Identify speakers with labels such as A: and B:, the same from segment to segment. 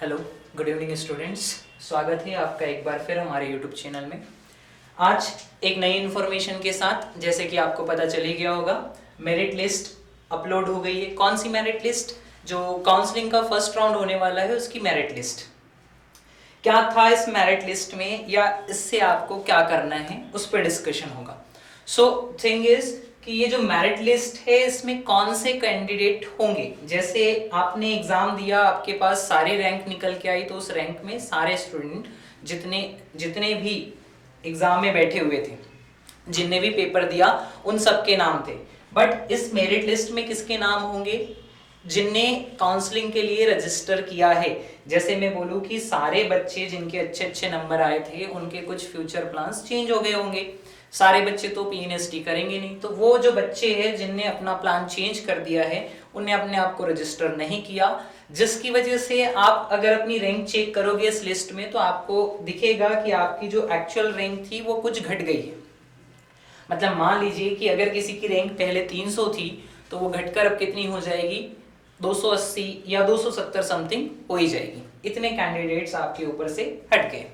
A: Hello, good evening students. स्वागत है आपका एक बार फिर हमारे यूट्यूब चैनल में। आज एक नई इन्फॉर्मेशन के साथ, जैसे कि आपको पता चल ही गया होगा, मेरिट लिस्ट अपलोड हो गई है। कौन सी मेरिट लिस्ट? जो काउंसलिंग का फर्स्ट राउंड होने वाला है उसकी मेरिट लिस्ट। क्या था इस मेरिट लिस्ट में या इससे आपको क्या करना है उस पर डिस्कशन होगा। सो थिंग इज कि ये जो मेरिट लिस्ट है इसमें कौन से कैंडिडेट होंगे। जैसे आपने एग्जाम दिया, आपके पास सारे रैंक निकल के आई, तो उस रैंक में सारे स्टूडेंट जितने जितने भी एग्जाम में बैठे हुए थे, जिनने भी पेपर दिया, उन सबके नाम थे। बट इस मेरिट लिस्ट में किसके नाम होंगे? जिनने काउंसलिंग के लिए रजिस्टर किया है। जैसे मैं बोलूं कि सारे बच्चे जिनके अच्छे अच्छे नंबर आए थे उनके कुछ फ्यूचर प्लान्स चेंज हो गए होंगे। सारे बच्चे तो पीएनएसटी करेंगे नहीं, तो वो जो बच्चे हैं जिनने अपना प्लान चेंज कर दिया है उनने अपने आप को रजिस्टर नहीं किया, जिसकी वजह से आप अगर अपनी रैंक चेक करोगे इस लिस्ट में तो आपको दिखेगा कि आपकी जो एक्चुअल रैंक थी वो कुछ घट गई है। मतलब मान लीजिए कि अगर किसी की रैंक पहले 300 थी तो वो घटकर अब कितनी हो जाएगी, 280 या 270 समथिंग हो ही जाएगी। इतने कैंडिडेट्स आपके ऊपर से हट गए।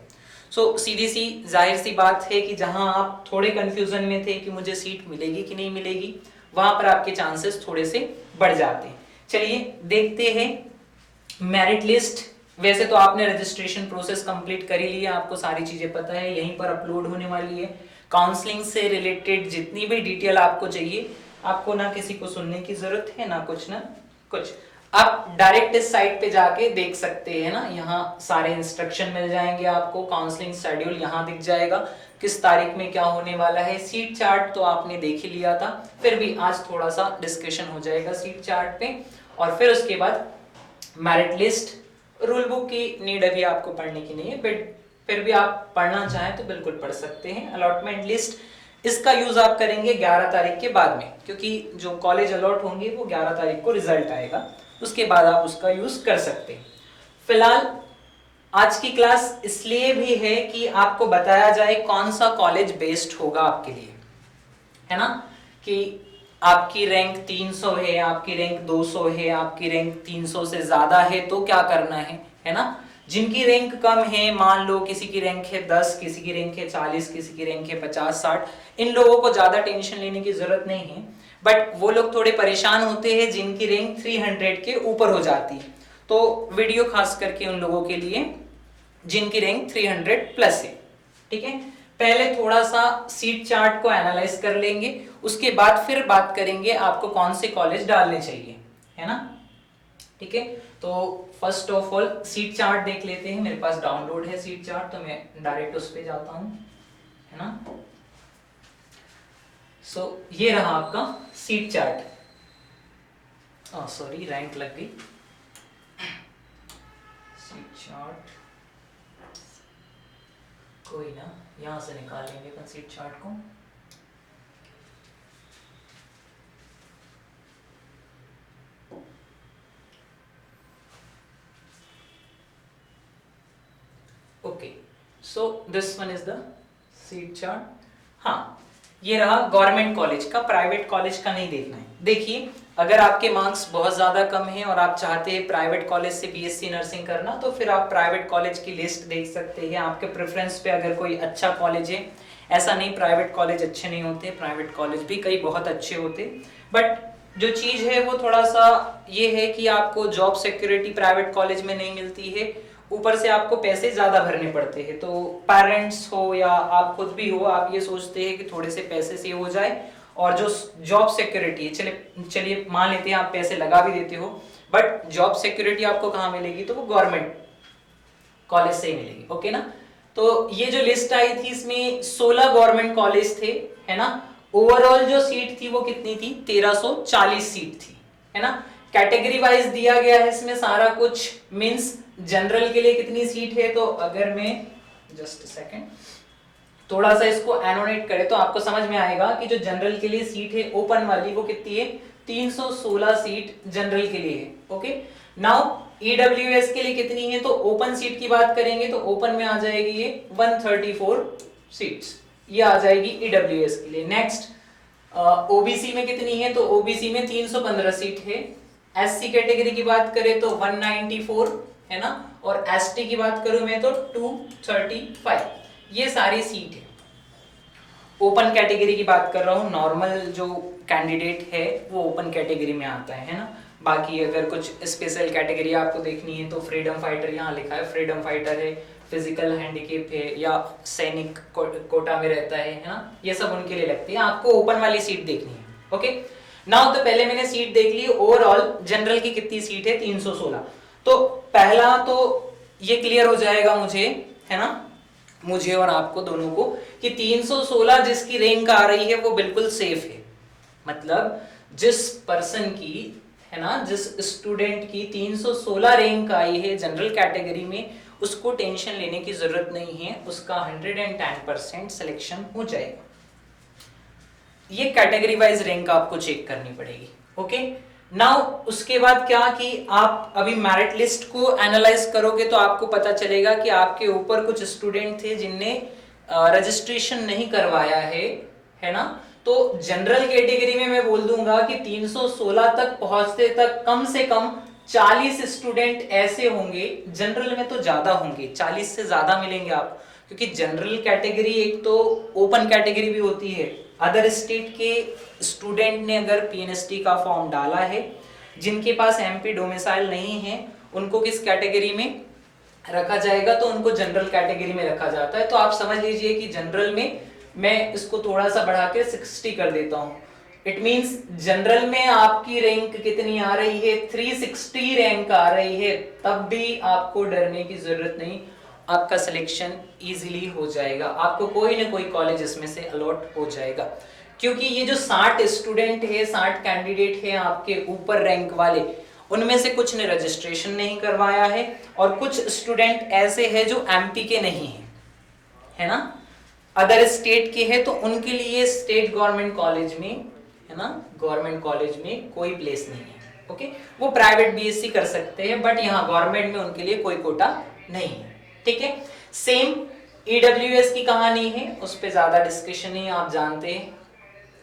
A: सो सीधी सी जाहिर सी बात है कि जहां आप थोड़े कंफ्यूजन में थे कि मुझे सीट मिलेगी कि नहीं मिलेगी, वहां पर आपके चांसेस थोड़े से बढ़ जाते हैं। चलिए देखते हैं मेरिट लिस्ट। वैसे तो आपने रजिस्ट्रेशन प्रोसेस कंप्लीट कर ही लिया, आपको सारी चीजें पता है, यहीं पर अपलोड होने वाली है। काउंसलिंग से रिलेटेड जितनी भी डिटेल आपको चाहिए, आपको ना किसी को सुनने की जरूरत है, ना कुछ। आप डायरेक्ट इस साइट पे जाके देख सकते हैं ना, यहाँ सारे इंस्ट्रक्शन मिल जाएंगे आपको। काउंसलिंग शेड्यूल यहाँ दिख जाएगा, किस तारीख में क्या होने वाला है। सीट चार्ट तो आपने देख ही लिया था, फिर भी आज थोड़ा सा डिस्कशन हो जाएगा सीट चार्ट पे। और फिर उसके बाद मेरिट लिस्ट। रूल बुक की नीड अभी आपको पढ़ने की नहीं है, बट फिर भी आप पढ़ना चाहें तो बिल्कुल पढ़ सकते हैं। अलॉटमेंट लिस्ट, इसका यूज आप करेंगे 11 तारीख के बाद में, क्योंकि जो कॉलेज अलॉट होंगे वो 11 तारीख को रिजल्ट आएगा, उसके बाद आप उसका यूज कर सकते हैं। फिलहाल आज की क्लास इसलिए भी है कि आपको बताया जाए कौन सा कॉलेज बेस्ट होगा आपके लिए, है ना। कि आपकी रैंक 300 है, आपकी रैंक 200 है, आपकी रैंक 300 से ज्यादा है तो क्या करना है ना। जिनकी रैंक कम है, मान लो किसी की रैंक है 10, किसी की रैंक है 40, किसी की रैंक है 50-60, इन लोगों को ज्यादा टेंशन लेने की जरूरत नहीं है। बट वो लोग थोड़े परेशान होते हैं जिनकी रैंक 300 के ऊपर हो जाती है, तो वीडियो खास करके उन लोगों के लिए जिनकी रैंक 300 प्लस है। ठीक है, पहले थोड़ा सा सीट चार्ट को एनालाइज कर लेंगे, उसके बाद फिर बात करेंगे आपको कौन से कॉलेज डालने चाहिए, है ना। ठीक है, तो first of all seat chart देख लेते हैं। मेरे पास डाउनलोड है सीट चार्ट, तो मैं डायरेक्ट उस पे जाता हूं, है ना। सो ये रहा आपका सीट चार्ट। सॉरी, रैंक लग गई। सीट चार्ट कोई ना, यहां से निकाल लेंगे अपन सीट चार्ट को। Okay, so this one is the seat chart. हाँ, ये रहा गवर्नमेंट कॉलेज का, प्राइवेट कॉलेज का नहीं देखना है। देखिए, अगर आपके मार्क्स बहुत ज्यादा कम हैं और आप चाहते हैं प्राइवेट कॉलेज से बीएससी नर्सिंग करना, तो फिर आप प्राइवेट कॉलेज की लिस्ट देख सकते हैं। आपके प्रेफरेंस पे अगर कोई अच्छा कॉलेज है, ऐसा नहीं प्राइवेट कॉलेज अच्छे नहीं होते, प्राइवेट कॉलेज भी कई बहुत अच्छे होते, बट जो चीज है वो थोड़ा सा ये है कि आपको जॉब सिक्योरिटी प्राइवेट कॉलेज में नहीं मिलती है, ऊपर से आपको पैसे ज्यादा भरने पड़ते हैं। तो पेरेंट्स हो या आप खुद भी हो, आप ये सोचते हैं कि थोड़े से पैसे सेव हो जाए, और जो जॉब सिक्योरिटी है, चलिए मान लेते हैं आप पैसे लगा भी देते हो, बट जॉब सिक्योरिटी आपको कहाँ मिलेगी, तो वो गवर्नमेंट कॉलेज से ही मिलेगी। ओके ना। तो ये जो लिस्ट आई थी इसमें 16 गवर्नमेंट कॉलेज थे, है ना। ओवरऑल जो सीट थी वो कितनी थी, 1340 सीट थी, है ना। कैटेगरी वाइज दिया गया है इसमें सारा कुछ, मींस जनरल के लिए कितनी सीट है, तो अगर मैं जस्ट सेकंड थोड़ा सा इसको एनोटेट करें तो आपको समझ में आएगा कि जो जनरल के लिए सीट है ओपन वाली वो कितनी है, 316 सीट जनरल के लिए है। ओके, नाउ ईडब्ल्यूएस के लिए कितनी है, तो ओपन सीट की बात करेंगे तो ओपन में आ जाएगी ये 134 सीट्स, ये आ जाएगी ईडब्ल्यूएस के लिए। नेक्स्ट ओबीसी में कितनी है, तो ओबीसी में 315 सीट है। एससी कैटेगरी की बात करें तो 194, है ना, और एसटी की बात करूं मैं तो 235, ये सारी सीट है। ओपन कैटेगरी की बात कर रहा हूँ, नॉर्मल जो कैंडिडेट है वो ओपन कैटेगरी में आता है ना। बाकी अगर कुछ स्पेशल कैटेगरी आपको देखनी है तो फ्रीडम फाइटर, यहाँ लिखा है फ्रीडम फाइटर है, फिजिकल हैंडीकेप है, या सैनिक कोटा में रहता है ना, ये सब उनके लिए लगती है। आपको ओपन वाली सीट देखनी है। ओके नाउ, तो पहले मैंने सीट देख ली। ओवरऑल जनरल की कितनी सीट है? 316। तो पहला तो ये क्लियर हो जाएगा मुझे, है ना, मुझे और आपको दोनों को, कि 316 जिसकी रैंक आ रही है वो बिल्कुल सेफ है। मतलब जिस पर्सन की, है ना, जिस स्टूडेंट की 316 रैंक आई है जनरल कैटेगरी में, उसको टेंशन लेने की जरूरत नहीं है, उसका 110% सिलेक्शन हो जाएगा। ये कैटेगरी वाइज रैंक आपको चेक करनी पड़ेगी। ओके नाउ, उसके बाद क्या कि आप अभी मेरिट लिस्ट को एनालाइज करोगे तो आपको पता चलेगा कि आपके ऊपर कुछ स्टूडेंट थे जिनने रजिस्ट्रेशन नहीं करवाया है ना। तो जनरल कैटेगरी में मैं बोल दूंगा कि 316 तक पहुंचते तक कम से कम 40 स्टूडेंट ऐसे होंगे, जनरल में तो ज्यादा होंगे, 40 से ज्यादा मिलेंगे आप, क्योंकि जनरल कैटेगरी एक तो ओपन कैटेगरी भी होती है। अदर स्टेट के स्टूडेंट ने अगर पीएनएसटी का फॉर्म डाला है, जिनके पास एमपी डोमिसाइल नहीं है, उनको किस कैटेगरी में रखा जाएगा? तो उनको जनरल कैटेगरी में रखा जाता है। तो आप समझ लीजिए कि जनरल में मैं इसको थोड़ा सा बढ़ा के 60 कर देता हूं। इट मींस जनरल में आपकी रैंक कितनी आ रही है? 360 रैंक आ रही है, तब भी आपको डरने की जरूरत नहीं, आपका सिलेक्शन इजीली हो जाएगा। आपको कोई ना कोई कॉलेज इसमें से अलॉट हो जाएगा, क्योंकि ये जो 60 स्टूडेंट है, 60 कैंडिडेट है आपके ऊपर रैंक वाले, उनमें से कुछ ने रजिस्ट्रेशन नहीं करवाया है, और कुछ स्टूडेंट ऐसे हैं जो एमपी के नहीं है, है ना, अदर स्टेट के हैं, तो उनके लिए स्टेट गवर्नमेंट कॉलेज में, है ना, गवर्नमेंट कॉलेज में कोई प्लेस नहीं है। ओके, वो प्राइवेट बीएससी कर सकते हैं, बट यहाँ गवर्नमेंट में उनके लिए कोई कोटा नहीं है। ठीक है, सेम ईडब्ल्यूएस की कहानी है, उस पर ज्यादा डिस्कशन नहीं, आप जानते हैं।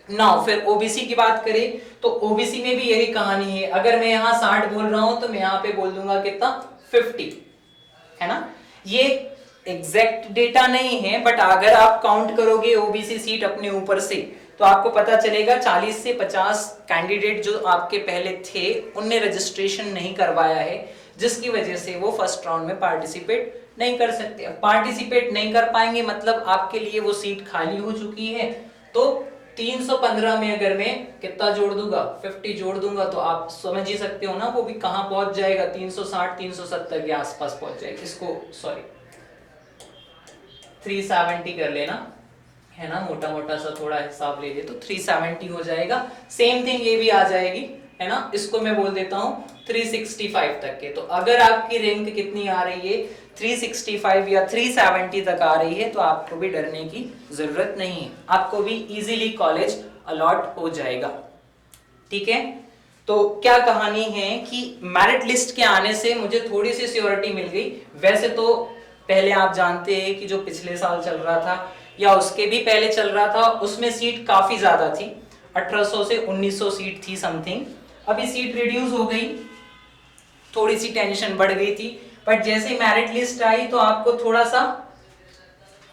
A: नाउ फिर ओबीसी की बात करें तो ओबीसी में भी यही कहानी है। अगर मैं यहाँ 60 बोल रहा हूं तो मैं यहाँ पे बोल दूंगा कितना? 50, है ना। ये एग्जैक्ट डेटा नहीं है, बट अगर आप काउंट करोगे ओबीसी सीट अपने ऊपर से तो आपको पता चलेगा 40 से 50 कैंडिडेट जो आपके पहले थे उनने रजिस्ट्रेशन नहीं करवाया है, जिसकी वजह से वो फर्स्ट राउंड में पार्टिसिपेट नहीं कर सकते। पार्टिसिपेट नहीं कर पाएंगे मतलब आपके लिए वो सीट खाली हो चुकी है। तो 315 में अगर मैं कितना जोड़ दूंगा? 50 जोड़ दूंगा, तो आप समझ ही सकते हो ना वो भी कहां पहुंच जाएगा? 360 370 के आसपास पहुंच जाएगा। इसको सॉरी 370 कर लेना, है ना, मोटा मोटा सा थोड़ा हिसाब ले ले तो 370 हो जाएगा। सेम थिंग ये भी आ जाएगी, है ना। इसको मैं बोल देता हूं 365 तक के। तो अगर आपकी रैंक कितनी आ रही है? 365 या 370 तक आ रही है, तो आपको भी डरने की जरूरत नहीं है, आपको भी इजीली कॉलेज अलॉट हो जाएगा। ठीक है, तो क्या कहानी है कि मेरिट लिस्ट के आने से मुझे थोड़ी सी सियोरिटी मिल गई। वैसे तो पहले आप जानते हैं कि जो पिछले साल चल रहा था या उसके भी पहले चल रहा था, उसमें सीट काफी ज्यादा थी, 1800 से 1900 सीट थी समथिंग। अभी सीट रिड्यूस हो गई, थोड़ी सी टेंशन बढ़ गई थी, बट जैसे मेरिट लिस्ट आई तो आपको थोड़ा सा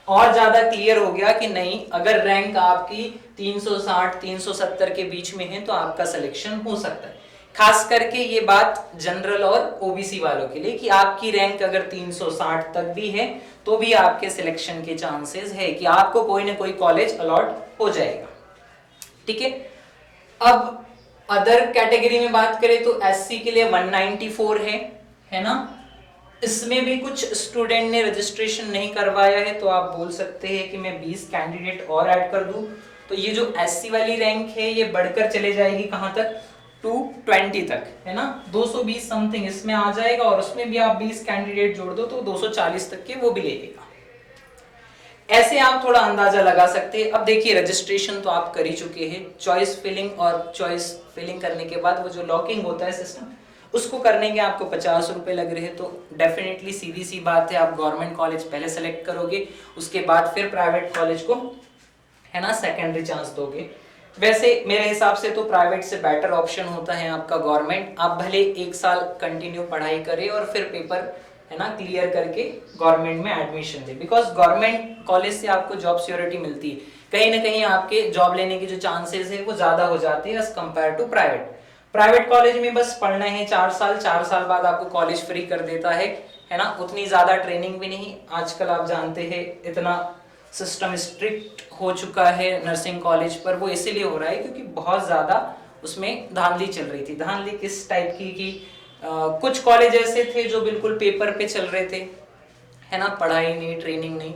A: और ज्यादा क्लियर हो गया कि नहीं, अगर रैंक आपकी 360 370 के बीच में है तो आपका सिलेक्शन हो सकता है। खास करके ये बात जनरल और ओबीसी वालों के लिए कि आपकी रैंक अगर 360 तक भी है तो भी आपके सिलेक्शन के चांसेस है कि आपको कोई ना कोई कॉलेज अलॉट हो जाएगा। ठीक है, अब अदर कैटेगरी में बात करें तो एससी के लिए 194 है ना। इसमें भी कुछ स्टूडेंट ने रजिस्ट्रेशन नहीं करवाया है, तो आप बोल सकते हैं कि मैं 20 कैंडिडेट और ऐड कर दूं, तो ये जो एससी वाली रैंक है ये बढ़कर चले जाएगी कहां तक? 220 तक, है ना। 220 समथिंग इसमें आ जाएगा, और उसमें भी आप 20 कैंडिडेट जोड़ दो तो 240 तक के वो भी ले लेगा। ऐसे आप थोड़ा अंदाजा लगा सकते हैं। अब देखिए, रजिस्ट्रेशन तो आप कर ही चुके हैं, चॉइस फिलिंग, और चॉइस फिलिंग करने के बाद वो जो लॉकिंग होता है सिस्टम, उसको करने के आपको 50 रुपए लग रहे हैं। तो डेफिनेटली सीधी सी बात है, आप गवर्नमेंट कॉलेज पहले सेलेक्ट करोगे, उसके बाद फिर प्राइवेट कॉलेज को, है ना, सेकेंडरी चांस दोगे। वैसे मेरे हिसाब से तो प्राइवेट से बेटर ऑप्शन होता है आपका गवर्नमेंट। आप भले 1 साल कंटिन्यू पढ़ाई करें और फिर पेपर है ना क्लियर करके गवर्नमेंट में एडमिशन ले, बिकॉज गवर्नमेंट कॉलेज से आपको जॉब सिक्योरिटी मिलती है, कहीं ना कहीं आपके जॉब लेने के जो चांसेस है वो ज्यादा हो जाते हैं as compare to private. Private college में बस पढ़ना है 4 साल, 4 साल बाद आपको कॉलेज फ्री कर देता है ना, उतनी ज्यादा ट्रेनिंग भी नहीं। आजकल आप जानते हैं इतना सिस्टम स्ट्रिक्ट हो चुका है नर्सिंग कॉलेज पर, वो इसीलिए हो रहा है क्योंकि बहुत ज्यादा उसमें धांधली चल रही थी। धांधली किस टाइप की कि कुछ कॉलेज ऐसे थे जो बिल्कुल पेपर पे चल रहे थे, है ना, पढ़ाई नहीं ट्रेनिंग नहीं।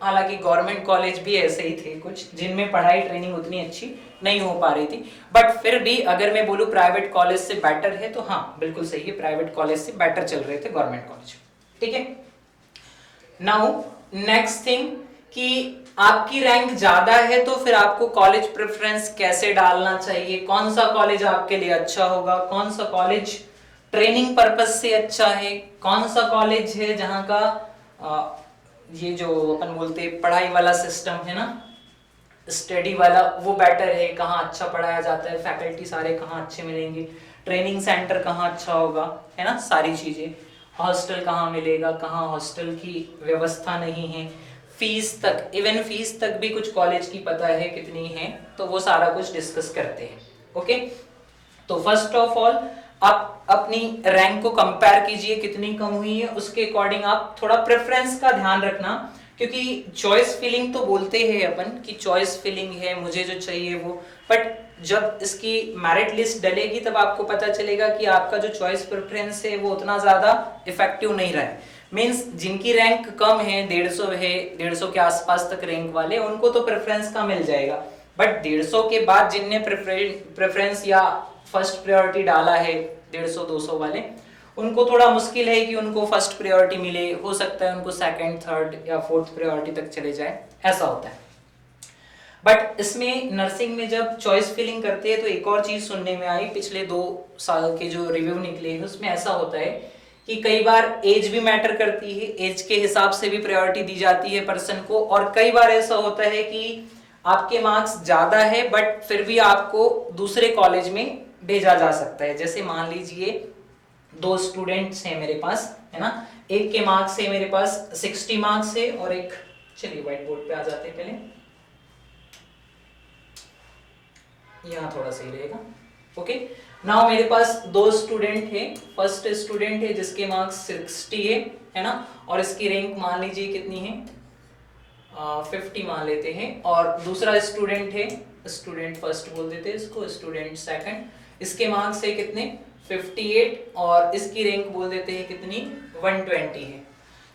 A: हालांकि गवर्नमेंट कॉलेज भी ऐसे ही थे कुछ जिनमें पढ़ाई ट्रेनिंग उतनी अच्छी नहीं हो पा रही थी, बट फिर भी अगर मैं बोलूँ प्राइवेट कॉलेज से बेटर है तो हाँ बिल्कुल सही है, प्राइवेट कॉलेज से बेटर चल रहे थे गवर्नमेंट कॉलेज। ठीक है, नाउ नेक्स्ट थिंग कि आपकी रैंक ज्यादा है तो फिर आपको कॉलेज प्रेफरेंस कैसे डालना चाहिए, कौन सा कॉलेज आपके लिए अच्छा होगा, कौन सा कॉलेज ट्रेनिंग पर्पस से अच्छा है, कौन सा कॉलेज है जहां का ये जो अपन बोलते पढ़ाई वाला सिस्टम है ना, स्टडी वाला, वो बेटर है, कहाँ अच्छा पढ़ाया जाता है, फैकल्टी सारे कहाँ अच्छे मिलेंगे, ट्रेनिंग सेंटर कहाँ अच्छा होगा, है ना, सारी चीजें, हॉस्टल कहाँ मिलेगा, कहाँ हॉस्टल की व्यवस्था नहीं है, फीस तक, इवन फीस तक भी कुछ कॉलेज की पता है कितनी है, तो वो सारा कुछ डिस्कस करते हैं। ओके, तो फर्स्ट ऑफ ऑल आप अपनी रैंक को कंपेयर कीजिए कितनी कम हुई है, उसके अकॉर्डिंग आप थोड़ा प्रेफरेंस का ध्यान रखना, क्योंकि चॉइस फिलिंग तो बोलते हैं अपन कि चॉइस फिलिंग है, मुझे जो चाहिए वो, बट जब इसकी मेरिट लिस्ट डलेगी तब आपको पता चलेगा कि आपका जो चॉइस प्रेफरेंस है वो उतना ज्यादा इफेक्टिव नहीं रहा है। मींस जिनकी रैंक कम है, 150 है, 150 के आसपास तक रैंक वाले, उनको तो प्रेफरेंस का मिल जाएगा, बट 150 के बाद जिनने प्रेफरेंस या फर्स्ट प्रायोरिटी डाला है 150-200 वाले, उनको थोड़ा मुश्किल है कि उनको फर्स्ट प्रायोरिटी मिले, हो सकता है उनको सेकंड थर्ड या फोर्थ प्रायोरिटी तक चले जाए, ऐसा होता है। बट इसमें नर्सिंग में जब चॉइस फिलिंग करते हैं तो एक और चीज सुनने में आई, पिछले 2 साल के जो रिव्यू निकले हैं उसमें ऐसा होता है कि कई बार एज भी मैटर करती है, एज के हिसाब से भी प्रायोरिटी दी जाती है पर्सन को, और कई बार ऐसा होता है कि आपके मार्क्स ज्यादा है बट फिर भी आपको दूसरे कॉलेज में भेजा जा सकता है। जैसे मान लीजिए 2 स्टूडेंट्स हैं मेरे पास, है ना, एक के मार्क्स है मेरे पास 60 मार्क्स है और एक, चलिए व्हाइट बोर्ड पे आ जाते हैं पहले, यहाँ थोड़ा सही रहेगा। ओके, नाउ मेरे पास 2 स्टूडेंट है, फर्स्ट स्टूडेंट है जिसके मार्क्स 60 है ना, और इसकी रैंक मान लीजिए कितनी है, 50 मान लेते हैं, और दूसरा स्टूडेंट है, स्टूडेंट फर्स्ट बोल देते हैं इसको, स्टूडेंट सेकंड, इसके मार्क्स है कितने 58 और इसकी रैंक बोल देते हैं कितनी 120 है।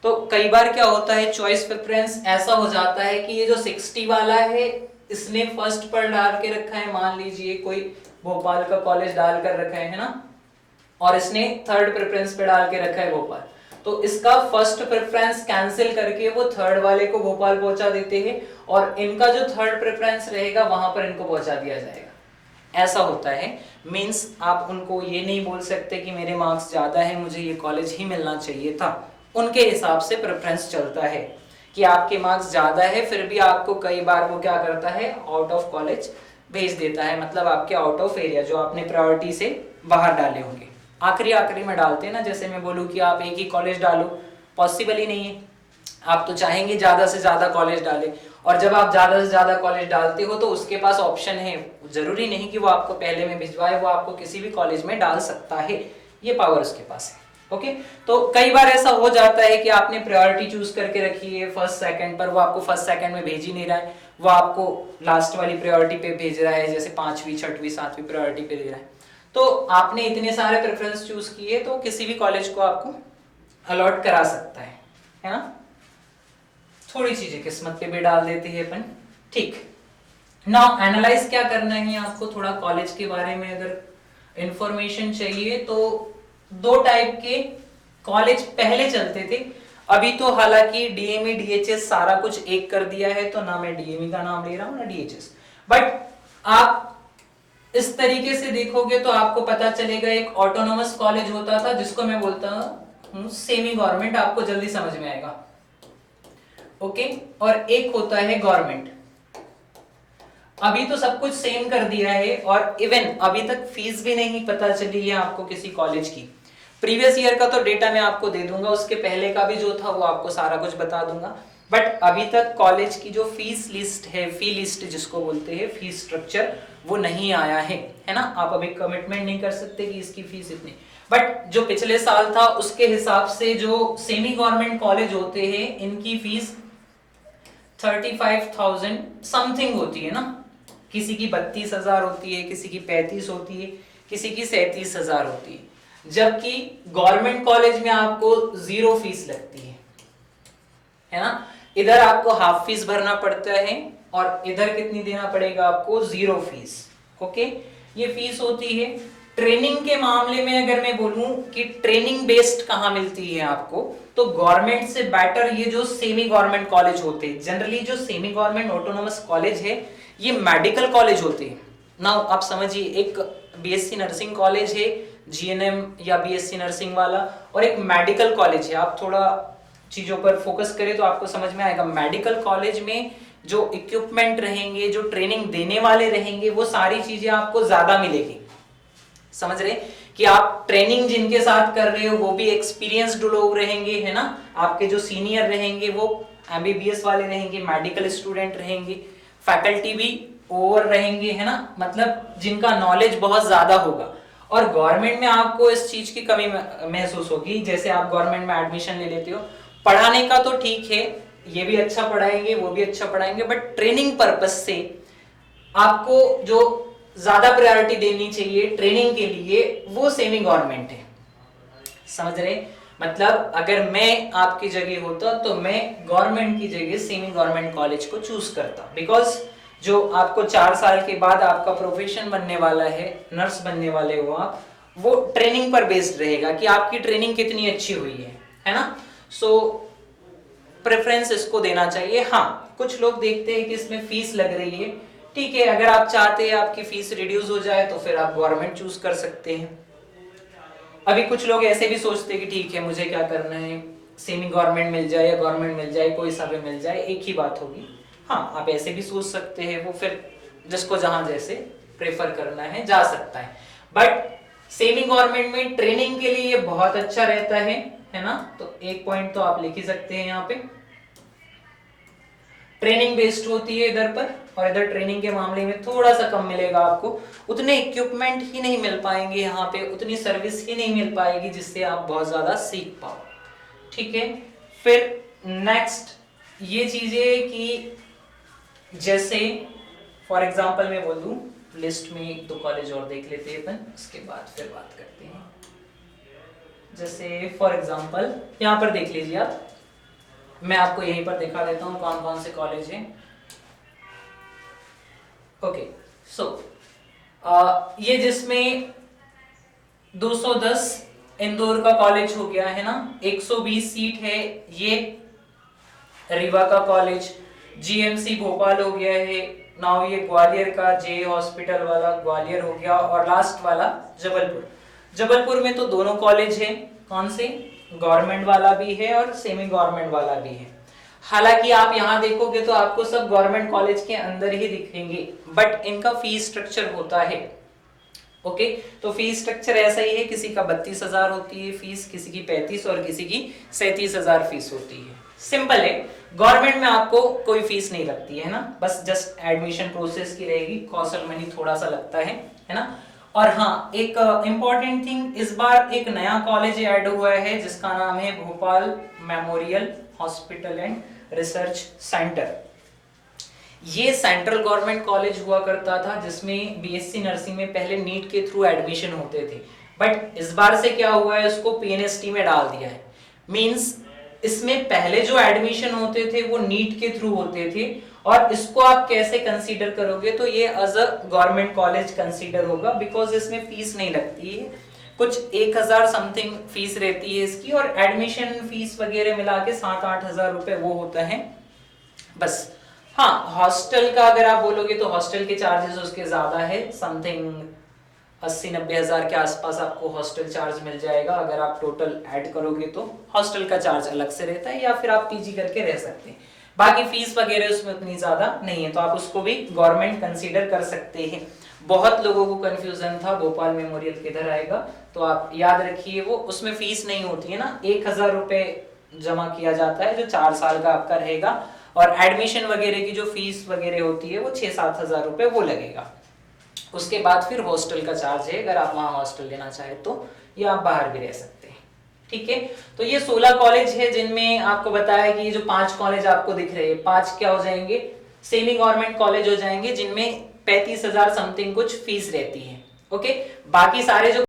A: तो कई बार क्या होता है चॉइस प्रेफरेंस ऐसा हो जाता है कि ये जो 60 वाला है इसने फर्स्ट पर डाल के रखा है, मान लीजिए कोई भोपाल का कॉलेज डाल कर रखा है ना, और इसने थर्ड प्रेफरेंस पे डाल के रखा है भोपाल, तो इसका फर्स्ट प्रेफरेंस कैंसिल करके वो थर्ड वाले को भोपाल पहुंचा देते हैं और इनका जो थर्ड प्रेफरेंस रहेगा वहां पर इनको पहुंचा दिया जाएगा। ऐसा होता है, मींस आप उनको ये नहीं बोल सकते कि मेरे मार्क्स ज्यादा है मुझे ये कॉलेज ही मिलना चाहिए था, उनके हिसाब से प्रेफरेंस चलता है कि आपके मार्क्स ज्यादा है फिर भी आपको कई बार वो क्या करता है आउट ऑफ कॉलेज भेज देता है, मतलब आपके आउट ऑफ एरिया जो आपने प्रायोरिटी से बाहर डाले होंगे आखिरी में डालते हैं ना। जैसे मैं बोलूँ कि आप एक ही कॉलेज डालो, पॉसिबल ही नहीं है, आप तो चाहेंगे ज्यादा से ज्यादा कॉलेज डाले, और जब आप ज्यादा से ज्यादा कॉलेज डालते हो तो उसके पास ऑप्शन है, जरूरी नहीं कि वो आपको पहले में भिजवाए, वो आपको किसी भी कॉलेज में डाल सकता है, ये पावर उसके पास है। ओके, तो कई बार ऐसा हो जाता है कि आपने प्रायोरिटी चूज करके रखी है फर्स्ट सेकंड पर, वो आपको फर्स्ट सेकंड में भेज ही नहीं रहा है, वो आपको लास्ट वाली प्रायोरिटी पे भेज रहा है, जैसे 5वीं 6वीं 7वीं प्रायोरिटी पे दे रहा है। तो आपने इतने सारे प्रेफरेंस चूज किए तो किसी भी कॉलेज को आपको अलॉट करा सकता है ना, थोड़ी चीजें किस्मत पे भी डाल देते हैं अपन। ठीक, नाउ एनालाइज क्या करना है आपको, थोड़ा कॉलेज के बारे में अगर इंफॉर्मेशन चाहिए तो 2 टाइप के कॉलेज पहले चलते थे, अभी तो हालांकि डीएमई डीएचएस सारा कुछ एक कर दिया है, तो ना मैं डीएमई का नाम ले रहा हूं ना डीएचएस, बट आप इस तरीके से देखोगे तो आपको पता चलेगा एक ऑटोनोमस कॉलेज होता था जिसको मैं बोलता हूं सेमी गवर्नमेंट, आपको जल्दी समझ में आएगा। ओके, और एक होता है गवर्नमेंट। अभी तो सब कुछ सेम कर दिया है, और इवन अभी तक फीस भी नहीं पता चली है आपको किसी कॉलेज की। प्रीवियस ईयर का तो डेटा मैं आपको दे दूंगा, उसके पहले का भी जो था वो आपको सारा कुछ बता दूंगा। बट अभी तक कॉलेज की जो फीस लिस्ट है, फी लिस्ट जिसको बोलते हैं, फीस स्ट्रक्चर, वो नहीं आया है ना। आप अभी कमिटमेंट नहीं कर सकते कि इसकी फीस इतनी, बट जो पिछले साल था उसके हिसाब से जो सेमी गवर्नमेंट कॉलेज होते हैं इनकी फीस 35,000 समथिंग होती है ना। किसी की 32,000 होती है, किसी की 35 होती है, किसी की 37,000 होती है, जबकि गवर्नमेंट कॉलेज में आपको जीरो फीस लगती है ना। इधर आपको हाफ फीस भरना पड़ता है और इधर कितनी देना पड़ेगा आपको, जीरो फीस। ओके, ये फीस होती है। ट्रेनिंग के मामले में अगर मैं बोलूं कि ट्रेनिंग बेस्ड कहां मिलती है आपको, तो गवर्नमेंट से बेटर ये जो सेमी गवर्नमेंट कॉलेज होते हैं, जनरली जो सेमी गवर्नमेंट ऑटोनोमस कॉलेज है ये मेडिकल कॉलेज होते हैं। नाउ आप समझिए, एक बीएससी नर्सिंग कॉलेज है, जीएनएम या बीएससी नर्सिंग वाला, और एक मेडिकल कॉलेज है। आप थोड़ा चीजों पर फोकस करें तो आपको समझ में आएगा। मेडिकल कॉलेज में जो इक्विपमेंट रहेंगे, जो ट्रेनिंग देने वाले रहेंगे, वो सारी चीजें आपको ज्यादा मिलेगी। समझ रहे कि आप ट्रेनिंग जिनके साथ कर रहे हो वो भी एक्सपीरियंस्ड लोग रहेंगे, है ना। आपके जो सीनियर रहेंगे वो एमबीबीएस वाले रहेंगे, मेडिकल स्टूडेंट रहेंगे, फैकल्टी भी ओवर रहेंगे, है ना, मतलब जिनका नॉलेज बहुत ज्यादा होगा। और गवर्नमेंट में आपको इस चीज की कमी महसूस होगी। जैसे आप गवर्नमेंट में एडमिशन ले लेते हो, पढ़ाने का तो ठीक है, ये भी अच्छा पढ़ाएंगे, वो भी अच्छा पढ़ाएंगे, बट ट्रेनिंग पर्पस से आपको जो ज्यादा प्रायोरिटी देनी चाहिए ट्रेनिंग के लिए, वो सेमी गवर्नमेंट है। समझ रहे, मतलब अगर मैं आपकी जगह होता तो मैं गवर्नमेंट की जगह सेमी गवर्नमेंट कॉलेज को चूज करता, बिकॉज जो आपको 4 साल के बाद आपका प्रोफेशन बनने वाला है, नर्स बनने वाले हो आप, वो ट्रेनिंग पर बेस्ड रहेगा कि आपकी ट्रेनिंग कितनी अच्छी हुई है ना। सो प्रेफरेंस इसको देना चाहिए। हाँ, कुछ लोग देखते हैं कि इसमें फीस लग रही है, ठीक है, अगर आप चाहते हैं आपकी फीस रिड्यूस हो जाए तो फिर आप गवर्नमेंट चूज कर सकते हैं। अभी कुछ लोग ऐसे भी सोचते हैं कि ठीक है, मुझे क्या करना है, सेमी गवर्नमेंट मिल जाए या गवर्नमेंट मिल जाए, कोई सा भी मिल जाए, एक ही बात होगी। हाँ, आप ऐसे भी सोच सकते हैं, वो फिर जिसको जहां जैसे प्रेफर करना है जा सकता है। बट सेमी गवर्नमेंट में ट्रेनिंग के लिए ये बहुत अच्छा रहता है ना। तो एक पॉइंट तो आप लिख ही सकते हैं यहाँ पे, ट्रेनिंग बेस्ड होती है इधर पर, और इधर ट्रेनिंग के मामले में थोड़ा सा कम मिलेगा आपको। उतने इक्विपमेंट ही नहीं मिल पाएंगे यहाँ पे, उतनी सर्विस ही नहीं मिल पाएगी जिससे आप बहुत ज्यादा सीख पाओ, ठीक है। फिर नेक्स्ट ये चीजें कि जैसे फॉर एग्जांपल मैं बोल दूं, लिस्ट में 1-2 कॉलेज और देख लेते हैं अपन, उसके बाद फिर बात करते हैं। जैसे फॉर एग्जांपल यहाँ पर देख लीजिए आप, मैं आपको यहीं पर दिखा देता हूँ कौन कौन से कॉलेज हैं। ओके, सो ये जिसमें 210 इंदौर का कॉलेज हो गया है ना, 120 सीट है, ये रीवा का कॉलेज, जीएमसी भोपाल हो गया है, नाउ ये ग्वालियर का जे हॉस्पिटल वाला ग्वालियर हो गया, और लास्ट वाला जबलपुर। जबलपुर में तो दोनों कॉलेज है, कौन से, गवर्नमेंट वाला भी है और सेमी गवर्नमेंट वाला भी है। हालांकि आप यहाँ देखोगे तो आपको सब गवर्नमेंट कॉलेज के अंदर ही दिखेंगे, बट इनका फीस स्ट्रक्चर होता है। ओके, तो फीस स्ट्रक्चर ऐसा ही है, किसी का 32,000 होती है फीस, किसी की 35 और किसी की 37,000 फीस होती है। सिंपल है, गवर्नमेंट में आपको कोई फीस नहीं लगती है ना, बस जस्ट एडमिशन प्रोसेस की रहेगी, कौशल मनी थोड़ा सा लगता है ना। और हाँ, एक इंपॉर्टेंट थिंग, इस बार एक नया कॉलेज ऐड हुआ है जिसका नाम है Bhopal memorial hospital and research centre. ये सेंट्रल गवर्नमेंट कॉलेज हुआ करता था जिसमें बीएससी नर्सिंग में पहले नीट के थ्रू एडमिशन होते थे, बट इस बार से क्या हुआ है, उसको पीएनएसटी में डाल दिया है। मींस इसमें पहले जो एडमिशन होते थे वो नीट के थ्रू होते थे, और इसको आप कैसे कंसीडर करोगे, तो ये as a government college consider होगा, बिकॉज इसमें फीस नहीं लगती है, कुछ 1,000 समथिंग फीस रहती है इसकी, और एडमिशन फीस वगैरह मिला के 7-8 हजार रुपए वो होता है बस। हाँ, हॉस्टल का अगर आप बोलोगे तो हॉस्टल के चार्जेस उसके ज्यादा है, समथिंग 80-90 हजार के आसपास आपको हॉस्टल चार्ज मिल जाएगा। अगर आप टोटल ऐड करोगे तो हॉस्टल का चार्ज अलग से रहता है, या फिर आप पीजी करके रह सकते हैं। बाकी फीस वगैरह उसमें उतनी ज्यादा नहीं है, तो आप उसको भी गवर्नमेंट कंसीडर कर सकते हैं। बहुत लोगों को कंफ्यूजन था भोपाल मेमोरियल किधर आएगा, तो आप याद रखिए वो उसमें फीस नहीं होती है ना, 1,000 रुपए जमा किया जाता है जो 4 साल का आपका रहेगा, और एडमिशन वगैरह की जो फीस वगैरह होती है वो 6-7 हजार रुपए वो लगेगा। उसके बाद फिर हॉस्टल का चार्ज है, अगर आप वहां हॉस्टल लेना चाहे तो, या आप बाहर भी रह सकते हैं। ठीक है, तो ये 16 कॉलेज है जिनमें आपको बताया कि ये जो 5 कॉलेज आपको दिख रहे हैं, 5 क्या हो जाएंगे, सेमी गवर्नमेंट कॉलेज हो जाएंगे, जिनमें 35,000 समथिंग कुछ फीस रहती है। ओके, बाकी सारे जो